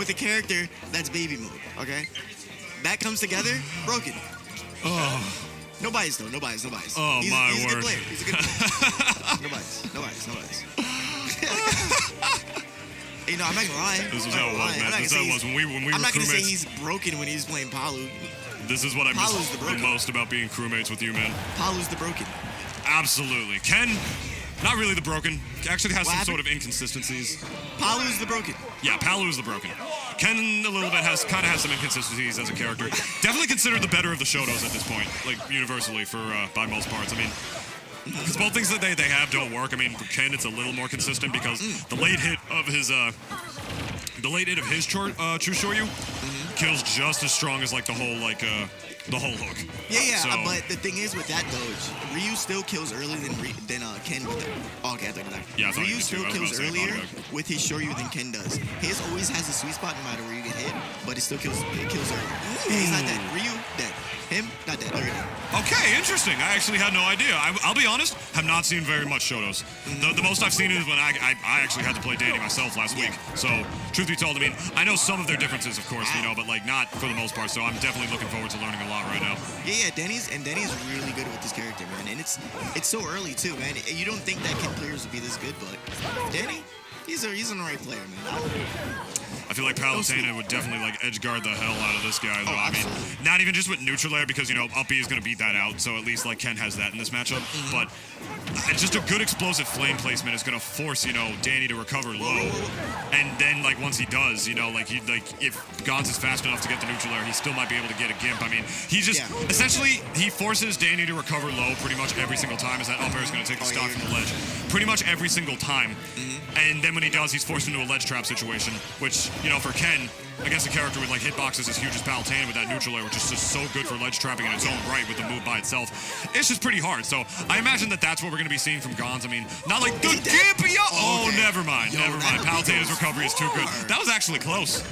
with a character that's baby mode, okay? That comes together, broken. Oh. No bias, though. No bias. Oh, he's my a word. good player. He's a good player. No bias. You know, I'm not gonna lie. This is how it was, man. This is how it was when we were I'm not gonna say crewmates. he's broken when he's playing Palu. This is what I Palu's miss the the broken. most about being crewmates with you, man. Palu's the broken. Absolutely. Ken, not really the broken. Actually has What some happened? sort of inconsistencies. Palu's the broken. Yeah, Palu's the broken. Ken a little bit has some inconsistencies as a character. Definitely considered the better of the Shotos at this point, like universally for by most parts. I mean, because both things that they have don't work. I mean, for Ken it's a little more consistent because the late hit of his True Shoryu kills just as strong as like the whole hook. Yeah. So, But the thing is with that though, Ryu still kills earlier than Ken with it. Oh, okay, I thought that. Yeah, I thought you Ryu did too. still I was kills about to say, earlier with his Shoryu than Ken does. His always has a sweet spot no matter where you get hit, but it still kills early. Yeah, he's not dead. Ryu dead. Him not dead. Already dead. Okay, interesting. I actually had no idea. I'll be honest, have not seen very much Shotos. The most I've seen is when I actually had to play Danny myself last week. So, truth be told, I mean, I know some of their differences, of course, you know, but like not for the most part. So I'm definitely looking forward to learning a lot right now. Yeah, Danny's really good with this character, man. And it's so early too, man. You don't think that Ken players would be this good, but Danny, he's an alright player, man. I feel like Palutena would definitely like edge guard the hell out of this guy, though. Oh, I mean, not even just with neutral air because, you know, up B is going to beat that out. So at least like Ken has that in this matchup. But just a good explosive flame placement is going to force, you know, Danny to recover low. And then like once he does, you know, like if Gons is fast enough to get the neutral air, he still might be able to get a gimp. I mean, he just essentially he forces Danny to recover low pretty much every single time as that up air is going to take the stock from the ledge. Pretty much every single time. And then when he does, he's forced into a ledge trap situation, which, you know, for Ken, against a character with like hitboxes as huge as Palutena with that neutral air, which is just so good for ledge trapping in its own right with the move by itself, it's just pretty hard. So I imagine that that's what we're going to be seeing from Gons. I mean, not like the Gimpy. Oh, okay. Never mind. Palutena's recovery is too good. That was actually close.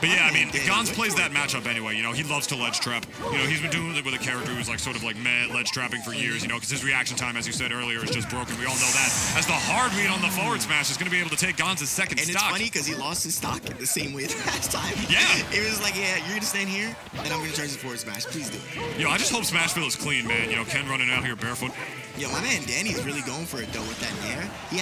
But yeah, I mean, Gons plays that matchup anyway. You know, he loves to ledge trap. You know, he's been doing it with a character who's like sort of like meh ledge trapping for years, you know, because his reaction time, as you said earlier, is just broken. We all know that. As the hard read on the forward smash is going to be able to take Gons' second stock. And it's funny because he lost his stock the same way the last time. Yeah. It was like, yeah, you're going to stand here, and I'm going to charge the forward smash. Please do it. Yo, I just hope Smashville is clean, man. You know, Ken running out here barefoot. Yo, my man Danny's really going for it, though, with that nair. He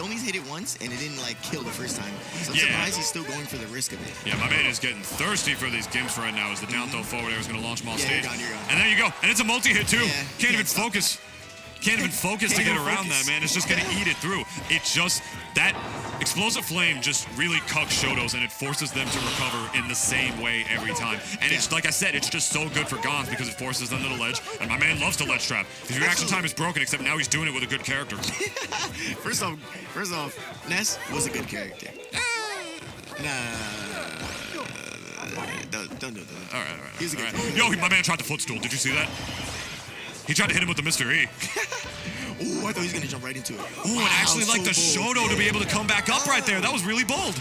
only hit it once, and it didn't, like, kill the first time. So I'm surprised he's still going for the risk of it. Yeah, my man is getting thirsty for these gimps right now as the down throw forward air is going to launch him off stage. You're gone. And there you go. And it's a multi-hit, too. Yeah, Can't even focus. Can't even focus to get around that, man. It's just going to eat it through. It just, that explosive flame just really cucks Shotos, and it forces them to recover in the same way every time. And it's, like I said, it's just so good for Gons because it forces them to the ledge. And my man loves to ledge trap. His reaction time is broken, except now he's doing it with a good character. First off, Ness was a good character. Don't do that. All right. He's a good character. Yo, my man tried the footstool. Did you see that? He tried to hit him with the Mr. E. Ooh, I thought he was going to jump right into it. Ooh, and actually like the Shoto to be able to come back up right there. That was really bold.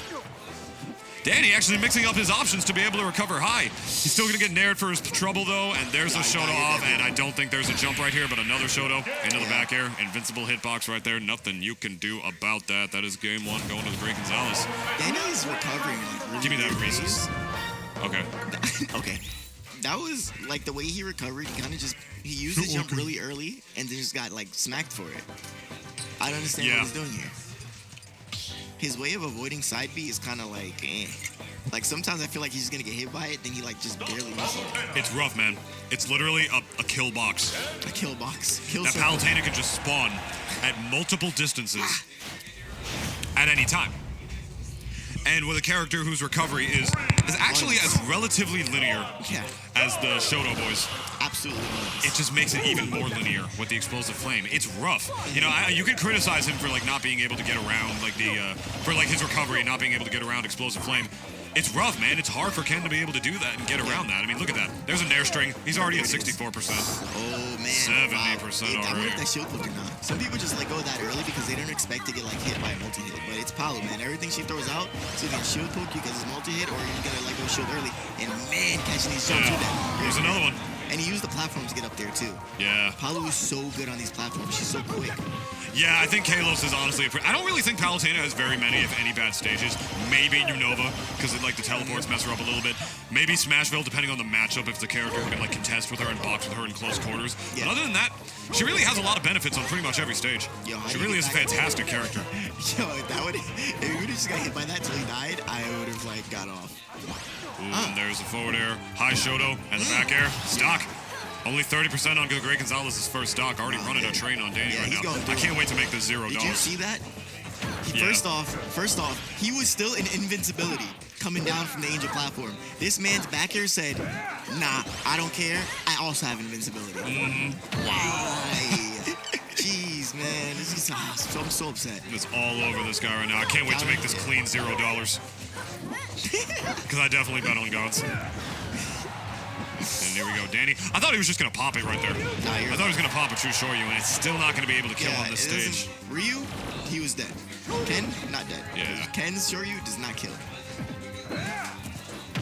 Danny actually mixing up his options to be able to recover high. He's still going to get nared for his trouble, though, and there's a Shoto off, and I don't think there's a jump right here, but another Shoto into the back air. Invincible hitbox right there. Nothing you can do about that. That is game one going to the great Gonzales. Danny's recovering. Really Give me that Reese's. Okay. Okay. That was, like, the way he recovered. He kind of just, he used his jump really early and then just got, like, smacked for it. I don't understand what he's doing here. His way of avoiding side B is kind of like, Like, sometimes I feel like he's just going to get hit by it, then he, like, just barely misses it. It's rough, man. It's literally a kill box. A kill box. That Palutena can just spawn at multiple distances at any time. And with a character whose recovery is actually as relatively linear as the Shoto boys. Absolutely. It just makes it even more linear with the explosive flame. It's rough. You know, you can criticize him for like not being able to get around like for like his recovery and not being able to get around explosive flame. It's rough, man. It's hard for Ken to be able to do that and get around that. I mean, look at that. There's a nair string. He's already at 64%. Oh, man. 70% I already. wonder if that shield poke or not. Some people just like go that early because they don't expect to get like hit by a multi-hit. But it's Palu, man. Everything she throws out, so you can shield poke you because it's multi-hit, or you're gonna like go shield early. And man, catching these jumps with that. Here's another one. And he used the platform to get up there too. Yeah. Palu is so good on these platforms. She's so quick. Yeah, I think Kalos is honestly I don't really think Palutena has very many, if any, bad stages. Maybe Unova, because like the teleports mess her up a little bit. Maybe Smashville, depending on the matchup, if the character who can like contest with her and box with her in close quarters. Yeah. But other than that, she really has a lot of benefits on pretty much every stage. Yo, she really is a fantastic character. Yo, if you would have just got hit by that till he died, I would have like got off. Ooh, and there's the forward air. High Shoto and the back air. Stock. Only 30% on Great Gonzales' first stock. Already running a train on Danny right now. I can't wait to make this $0. Did you see that? First off, he was still in invincibility coming down from the Angel platform. This man's back here said, nah, I don't care. I also have invincibility. Why? Jeez, man. This is I'm so upset. It's all over this guy right now. I can't wait to make this clean $0. Because I definitely bet on gods. And here we go, Danny. I thought he was just going to pop it right there. I thought he was going to pop a true Shoryu, and it's still not going to be able to kill on this stage. Ryu, he was dead. Ken, not dead. Yeah. Ken's Shoryu does not kill.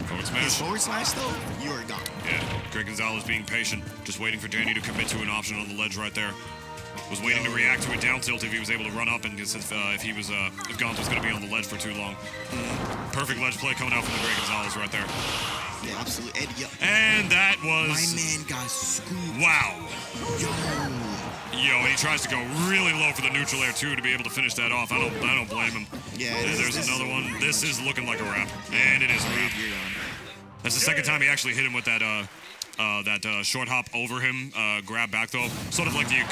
Forward smash. His forward smash, though, you are gone. Yeah, Great Gonzales being patient, just waiting for Danny to commit to an option on the ledge right there. Was waiting to react to a down tilt if he was able to run up, and since if Gons was going to be on the ledge for too long. Perfect ledge play coming out from the Great Gonzales right there. Yeah, absolutely. And that was... My man got scooped. Wow. Yo, and he tries to go really low for the neutral air, too, to be able to finish that off. I don't blame him. Yeah, there's another one. This is looking like a wrap. And it is a wrap. That's the second time he actually hit him with that short hop over him, grab back throw. Sort of like the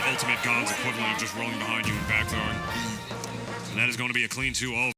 ultimate Gons equivalent of just rolling behind you and back throwing. And that is going to be a clean 2-0.